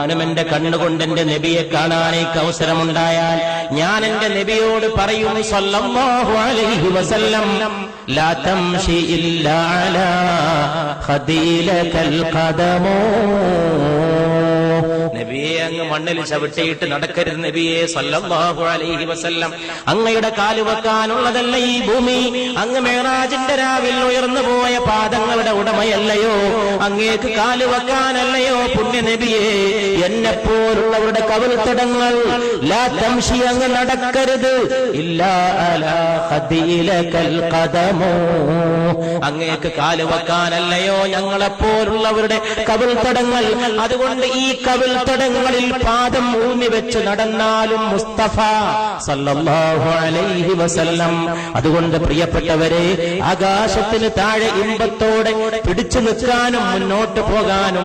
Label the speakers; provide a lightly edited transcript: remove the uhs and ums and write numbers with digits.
Speaker 1: ഞാനും എന്റെ കണ്ണുകൊണ്ട് എന്റെ നബിയെ കാണാൻ എനിക്ക് അവസരമുണ്ടായാൽ ഞാൻ എന്റെ നബിയോട് പറയും സല്ലല്ലാഹു അലൈഹി വസല്ലം ലാ തംശി ഇല്ലാ അലാ ഖദീലകൽ ഖദമോ, നബിയെ അങ്ങ് മണ്ണിൽ ചവിട്ടിയിട്ട് നടക്കരുത് നബിയെ സല്ലല്ലാഹു അലൈഹി വസല്ലം. അങ്ങയുടെ കാല് വെക്കാനുള്ളതല്ല ഈ ഭൂമി, അങ്ങ് മേറാജിന്റെ രാവിൽ ഉയർന്നു പോയ പാദങ്ങളുടെ ഉടമയല്ലയോ, അങ്ങേക്ക് കാല് വെക്കാനല്ലയോ പുണ്യ നബിയെ എന്നെപ്പോലുള്ളവരുടെ കവിൾത്തടങ്ങൾ ലാ തംശി അങ്ങ് നടക്കരുത് ഇല്ലാ അലാ ഖദീലകൽ ഖദമോ, അങ്ങേക്ക് കാല് വെക്കാനല്ലയോ ഞങ്ങളെപ്പോലുള്ളവരുടെ കവിൾത്തടങ്ങൾ. അതുകൊണ്ട് ഈ കവിൾത്തടങ്ങളിൽ പാദം ഊന്നി വെച്ച് നടന്നാലും മുസ്തഫ സല്ലല്ലാഹു അലൈഹി വസല്ലം. അതുകൊണ്ട് പ്രിയപ്പെട്ടവരെ, ആകാശത്തിന് താഴെ ഇമ്പത്തോടെ പിടിച്ചു നിൽക്കാനും മുന്നോട്ട് പോകാനും